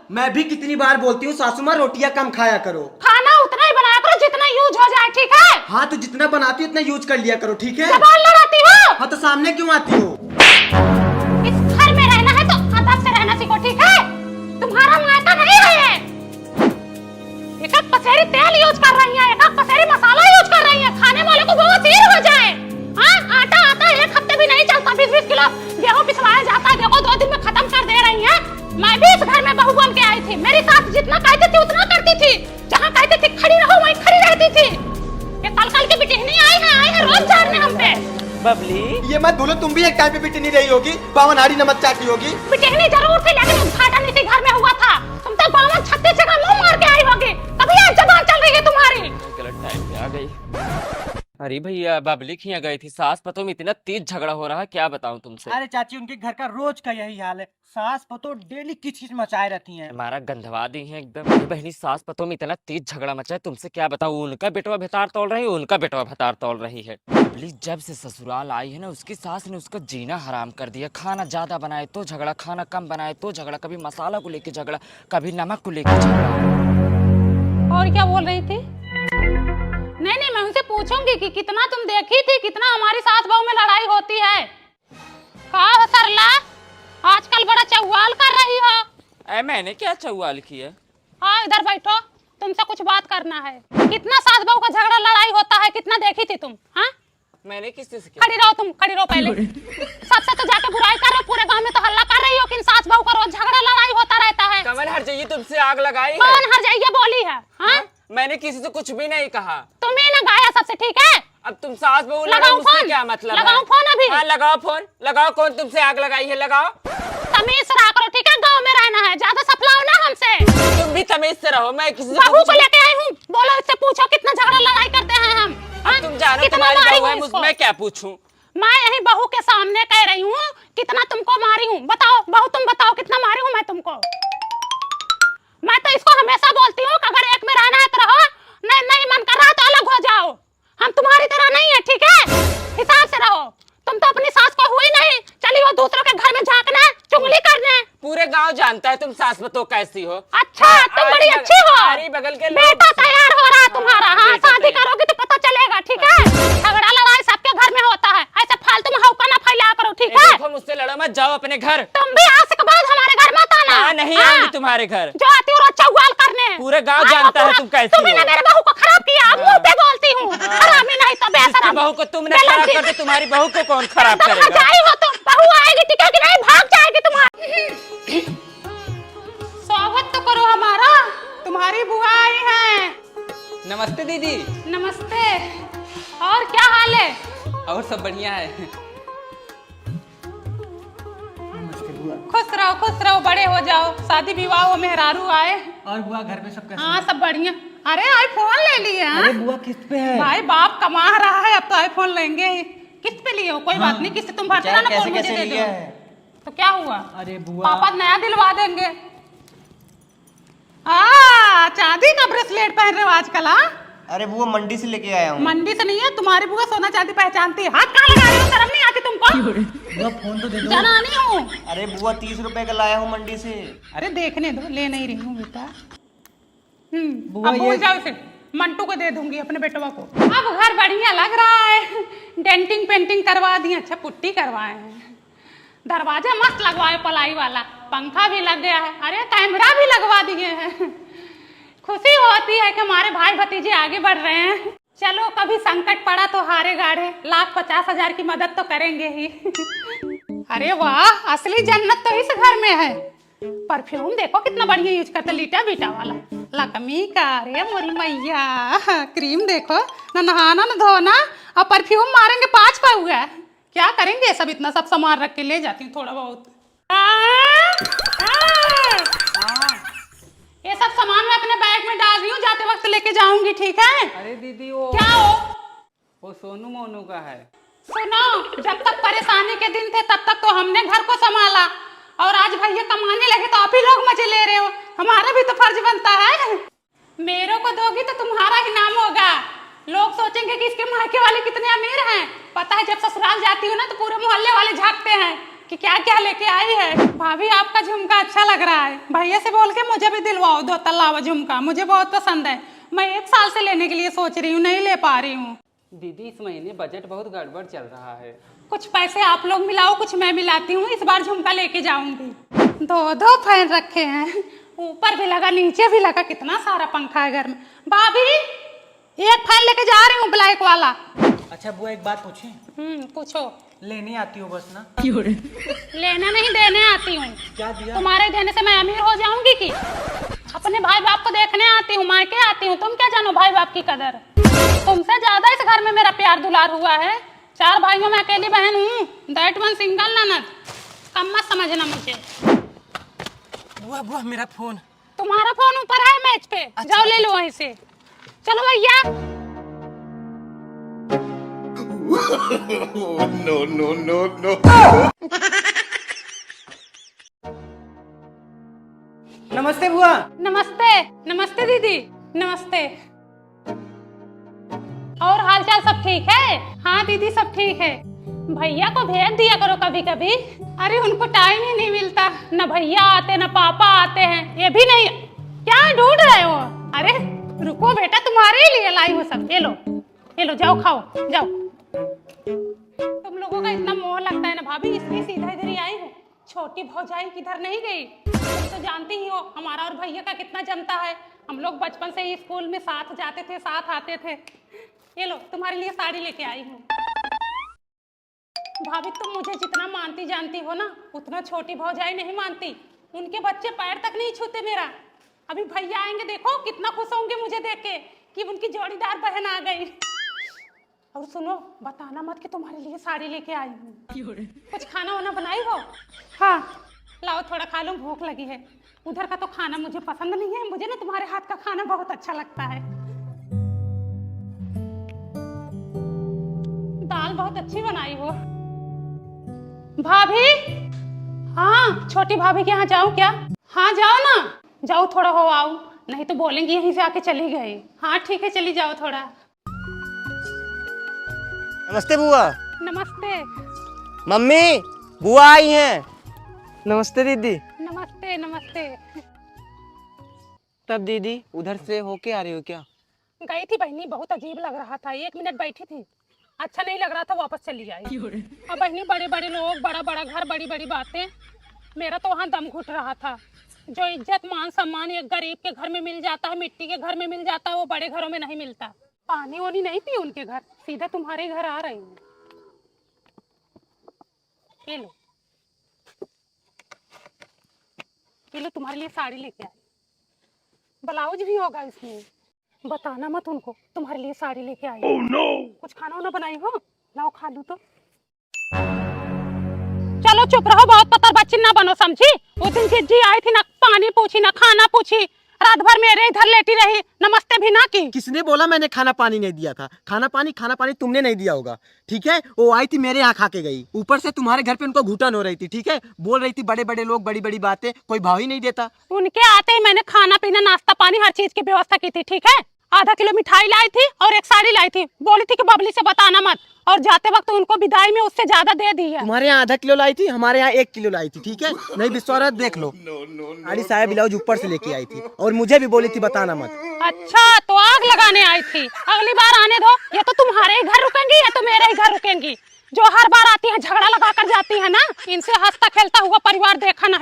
मैं भी कितनी बार बोलती हूँ सासू माँ रोटियाँ कम खाया करो। खाना उतना ही बनाया करो जितना यूज हो जाए, ठीक है? हाँ तो जितना बनाती हो उतना यूज कर लिया करो, ठीक है? जबान लड़ाती हो? हाँ तो सामने क्यों आती हो? इस घर में रहना है तो अदब से रहना सीखो, ठीक है? तुम्हारा मायका नहीं है ये। एक पसेरी तेल यूज कर रही है, एक पसेरी मसाला यूज कर रही है, खाने वाले को बवासीर हो जाए। हाँ, आटा आता है 1 हफ्ते भी नहीं चलता, 20-20 किलो गेहूं पिसवाया जाता है, देखो 2 दिन में खत्म कर दे रही है। मैं भी इस घर में बहू बन के आई थी, मेरी सास जितना कहती थी उतना करती थी, जहाँ कहती थी खड़ी रहो वहीं खड़ी रहती थी। ये कल की बिटिहनी आई है रोज झाड़ने हम पे। बबली, ये मत बोलो तुम भी एक टाइम पे बिटनी रही होगी, बावनहारी नमक चाटी होगी। बिटिहनी जरूर थी लेकिन उद्घाटन इसी घर में हुआ था। तुम तो 52-36 जगह मुंह मार के आई होगी, कभी आज जबान चल रही है तुम्हारी। गलत टाइम पे आ गई। अरे भैया, बबली खिया गई थी, सास पतों में इतना तेज झगड़ा हो रहा है, क्या बताऊं तुमसे। अरे चाची उनके घर का रोज का यही हाल है, सास पतो डेली किच-किच मचाए रहती हैं। हमारा गंधवा दी है एकदम। मेरी बहनी सास पतों में इतना तेज झगड़ा मचा है, तुमसे क्या बताऊं। उनका बेटवा भतार तोड़ रही है, उनका बेटवा भतार तोड़ रही है। बबली जब से ससुराल आई है ना, उसकी सास ने उसका जीना हराम कर दिया। खाना ज्यादा बनाए तो झगड़ा, खाना कम बनाए तो झगड़ा, कभी मसाला को लेके झगड़ा, कभी नमक को लेके झगड़ा। और क्या बोल रही थी? नहीं, मैं उनसे पूछूंगी कि कितना तुम देखी थी, कितना हमारी सास बहू में लड़ाई होती है। कहा सरला, आजकल बड़ा चौवाल कर रही हो। मैंने क्या चौवाल किया? हाँ, इधर बैठो, तुमसे कुछ बात करना है। कितना सास बहू का झगड़ा लड़ाई होता है, कितना देखी थी तुम? हाँ, मैंने किससे किया? खड़ी रहो तुम, खड़ी रहो पहले। सबसे तो जाके बुराई कर रहे हो, पूरे गांव में तो हल्ला कर रही हो कि सास बहू का रोज झगड़ा लड़ाई होता रहता है। कमल हर जाइए, तुमसे आग लगाई है। कौन हर जाइए बोली है? हाँ, मैंने किसी से कुछ भी नहीं कहा। तुम्हें ना गाया सबसे, ठीक है? अब तुम सास बहू लड़ो, लगाओ मुझसे फोन, क्या मतलब है? लगाओ फोन अभी। हाँ लगाओ फोन, लगाओ। कौन तुमसे आग लगाई है? लगाओ। तमीज से रहा करो, ठीक है? गांव में रहना है, ज्यादा सफलाओ ना हमसे। तुम भी तमीज से रहो, मैं किसी से बहू को लेके आई हूँ, बोलो इससे पूछो कितना झगड़ा लड़ाई करते हैं हम। हाँ? तुम जानो कितना तुम्हारी मारी बहू है, हूँ इसको? मैं क्या पूछूं? मैं यही बहू के सामने कह रही हूँ कितना तुमको मारी हूँ। बताओ बहू, तुम बताओ कितना मारी हूँ मैं तुमको। मैं तो इसको हमेशा बोलती हूँ कि अगर एक में रहना है तो रहो, नहीं मन कर रहा तो अलग हो जाओ। हम तुम्हारी तरह नहीं है, ठीक है? हिसाब से रहो। तुम तो अपनी सास को हुई नहीं, चली हो दूसरों के घर में झांकने, चुगली करने। पूरे गांव जानता है तुम सास बतो कैसी हो। अच्छा, तुम बड़ी अच्छी हो। आरी बगल के लोग। बेटा तैयार हो रहा है तुम्हारा। हाँ, बेटा शादी तैयार। करोगे तो पता चलेगा, ठीक है? झगड़ा लड़ाई सबके घर में होता है, ऐसे फालतू में हौका ना फैलाया करो, ठीक है? देखो मुझसे लड़ो मत, जाओ अपने घर। तुम भी आज के बाद हमारे घर मत आना। हाँ, नहीं आऊंगी तुम्हारे घर। जो आती हो चौवाल करने। पूरे गांव जानता है तुम कैसी तुमने हो। मेरे बहू को खराब किया, मुंह पे बोलती हूँ। हरामी नहीं तो जिसकी बेशरम। बहू को तुमने खराब कर दिया, तुम्हारी बहू को कौन खराब एकदम करेगा? हजाई हो तुम। बहू आएगी, ठीक है कि नहीं? भाग जाएगी तुम्हारी। स्वागत तो करो हमारा, तुम्हारी बुआ आई है। नमस्ते दीदी। नमस्ते। और क्या हाल है? और सब बढ़िया है। खुश रहो, बड़े हो जाओ, शादी विवाह हो, मेहरारू आए। और बुआ घर में सब कैसे? हाँ, सब बढ़िया। अरे आईफोन ले लिए? अरे बुआ किस्त पे है। भाई बाप कमा रहा है, अब तो आईफोन लेंगे ही। किस्त पे लिए हो? कोई बात नहीं, किस्त तुम भरते ना, फोन मुझे दे दो। तो क्या हुआ? अरे बुआ, पापा नया दिलवा देंगे। चांदी का ब्रेसलेट पहन रहे हो आजकल? हाँ, अरे बुआ मंडी से लेके आया हूँ। मंडी से नहीं है, तुम्हारी बुआ सोना चांदी पहचानती है। हाथ कहाँ लगा रहे हो? शर्म नहीं आती तुमको? बुआ फोन तो दे दो। जनानी हूँ। अरे बुआ 30 रुपए का लाया हूँ मंडी से। अरे देखने दो, ले नहीं रही हूँ बेटा। बुआ अब भूल ये जाओ इसे, मंटू को दे दूंगी, अपने बेटवा को। अब घर बढ़िया लग रहा है, डेंटिंग पेंटिंग करवा दी, अच्छा पुट्टी करवाए हैं, दरवाजा मस्त लगवाए पलाई वाला, पंखा भी लग गया है, अरे कैमरा भी लगवा दिए हैं। खुशी होती है कि हमारे भाई भतीजे आगे बढ़ रहे हैं। चलो कभी संकट पड़ा तो हारे गाड़े 1,50,000 की मदद तो करेंगे ही। अरे वाह, असली जन्नत तो इस घर में है। परफ्यूम देखो कितना बढ़िया यूज करते, लीटा बीटा वाला लकमी का। अरे मोरी मैया, क्रीम देखो, ना नहाना ना धोना, और परफ्यूम मारेंगे 5 पाउआ। क्या करेंगे सब, इतना सब सामान रख के ले जाती हूँ थोड़ा बहुत। ये सब सामान मैं अपने बैग में डाल रही हूँ, जाते वक्त लेके जाऊंगी, ठीक है? अरे दीदी क्या हो? वो सोनू मोनू का है। सुनो, जब तक परेशानी के दिन थे तब तक तो हमने घर को संभाला, और आज भैया कमाने लगे तो आप ही लोग मजे ले रहे हो। हमारा भी तो फर्ज बनता है। मेरे को दोगी तो तुम्हारा ही नाम होगा। लोग सोचेंगे कि इसके मायके वाले कितने अमीर हैं। पता है जब ससुराल जाती हो ना तो पूरे मोहल्ले वाले झांकते हैं कि क्या क्या लेके आई है। भाभी आपका झुमका अच्छा लग रहा है, भैया से बोल के मुझे भी दिलवाओ 2 तल्ला वाला झुमका, मुझे बहुत पसंद है। मैं 1 साल से लेने के लिए सोच रही हूँ, नहीं ले पा रही हूँ। दीदी इस महीने बजट बहुत गड़बड़ चल रहा है। कुछ पैसे आप लोग मिलाओ, कुछ मैं मिलाती हूँ, इस बार झुमका लेके जाऊंगी। 2 फैन रखे हैं, ऊपर भी लगा नीचे भी लगा, कितना सारा पंखा है घर में। भाभी 1 फैन लेके जा रही हूँ ब्लैक वाला। अच्छा बुआ एक बात पूछें? पूछो। लेने आती हो बस ना? लेना नहीं देने आती हूँ। क्या दिया? तुम्हारे देने से मैं अमीर हो जाऊंगी कि? अपने भाई बाप को देखने आती हूँ, मायके आती हूँ, तुम क्या जानो भाई बाप की कदर। तुमसे ज्यादा इस घर में मेरा प्यार दुलार हुआ है। 4 भाइयों में अकेली बहन हूँ, दैट वन सिंगल ननद। कम मत समझना मुझे। बुआ बुआ मेरा फोन। तुम्हारा फोन ऊपर है मेज पे, जाओ ले लो वहीं से। चलो भैया। No no no no. नमस्ते बुआ। नमस्ते। नमस्ते दीदी। नमस्ते। और हालचाल सब ठीक है? हाँ दीदी सब ठीक है। भैया को भेज दिया करो कभी कभी। अरे उनको टाइम ही नहीं मिलता, न भैया आते न पापा आते हैं, ये भी नहीं। क्या ढूंढ रहे हो? अरे रुको बेटा, तुम्हारे ही लिए लाई हूँ सब। ये लो जाओ खाओ जाओ। तुम लोगों का इतना मोह लगता है ना भाभी, इसलिए सीधा इधर ही आई हूँ। छोटी भौजाई किधर नहीं गई। तुम तो जानती ही हो हमारा और भैया का कितना जमता है। हम लोग बचपन से ही स्कूल में साथ जाते थे, साथ आते थे। ये लो तुम्हारे लिए साड़ी लेके आई हूँ। भाभी तुम मुझे जितना मानती जानती हो ना, उतना छोटी भौजाई नहीं मानती। उनके बच्चे पैर तक नहीं छूते मेरा। अभी भैया आएंगे, देखो कितना खुश होंगे मुझे देख के कि उनकी जोड़ीदार बहन आ गई। और सुनो, बताना मत कि तुम्हारे लिए साड़ी लेके आई हूँ। कुछ खाना वाना बनाई हो? हाँ लाओ थोड़ा खा लो, भूख लगी है। उधर का तो खाना मुझे पसंद नहीं है, मुझे ना तुम्हारे हाथ का खाना बहुत अच्छा लगता है। दाल बहुत अच्छी बनाई हो भाभी। हाँ छोटी भाभी के यहाँ जाऊँ क्या? हाँ जाओ ना, जाओ थोड़ा हो आओ, नहीं तो बोलेंगी यहीं से आके चली गई। हाँ ठीक है चली जाओ थोड़ा। नमस्ते बुआ। नमस्ते। मम्मी बुआ आई हैं। नमस्ते दीदी। नमस्ते नमस्ते। तब दीदी उधर से होके आ रही हो क्या? गई थी बहनी, बहुत अजीब लग रहा था, 1 मिनट बैठी थी, अच्छा नहीं लग रहा था, वापस चली आई। अब बहनी बड़े बड़े लोग, बड़ा बड़ा घर, बड़ी बड़ी बातें, मेरा तो वहाँ दम घुट रहा था। जो इज्जत मान सम्मान एक गरीब के घर में मिल जाता है, मिट्टी के घर में मिल जाता है, वो बड़े घरों में नहीं मिलता। पानी वानी नहीं पी उनके घर, सीधा तुम्हारे घर आ रही हूँ। ये लो तुम्हारे लिए साड़ी लेके आई, ब्लाउज भी होगा इसमें। बताना मत उनको, तुम्हारे लिए साड़ी लेके आई। oh, no! कुछ खाना वाना बनाई हो? लाओ खा लूं तो। चलो चुप रहो, बहुत पत्थर बच्ची ना बनो, समझी? वो दिन जिज्जी आई थी, ना पानी पूछी ना खाना पूछी, रात भर मेरे इधर लेटी रही, नमस्ते भी ना की। किसने बोला मैंने खाना पानी नहीं दिया था? खाना पानी तुमने नहीं दिया होगा, ठीक है? वो आई थी मेरे यहाँ खा के गई, ऊपर से तुम्हारे घर पे उनको घुटन हो रही थी, ठीक है? बोल रही थी बड़े बड़े लोग, बड़ी बड़ी बातें, कोई भाव ही नहीं देता। उनके आते ही मैंने खाना पीना नाश्ता पानी हर चीज की व्यवस्था की थी, ठीक है? आधा किलो मिठाई लाई थी और 1 साड़ी लाई थी, बोली थी कि बबली से बताना मत, और जाते वक्त उनको विदाई में उससे ज्यादा दे दी है। तुम्हारे यहाँ आधा किलो लाई थी, हमारे यहाँ 1 किलो लाई थी, ठीक है? नहीं विश्वास देख लो। साड़ी साया ब्लाउज ऊपर से लेके आई थी और मुझे भी बोली थी बताना मत। अच्छा तो आग लगाने आई थी, अगली बार आने दो, ये तो तुम्हारे ही घर रुकेंगी या तो मेरे ही घर रुकेंगी। जो हर बार आती है झगड़ा लगा कर जाती है ना, इनसे हंसता खेलता हुआ परिवार देखा नहीं।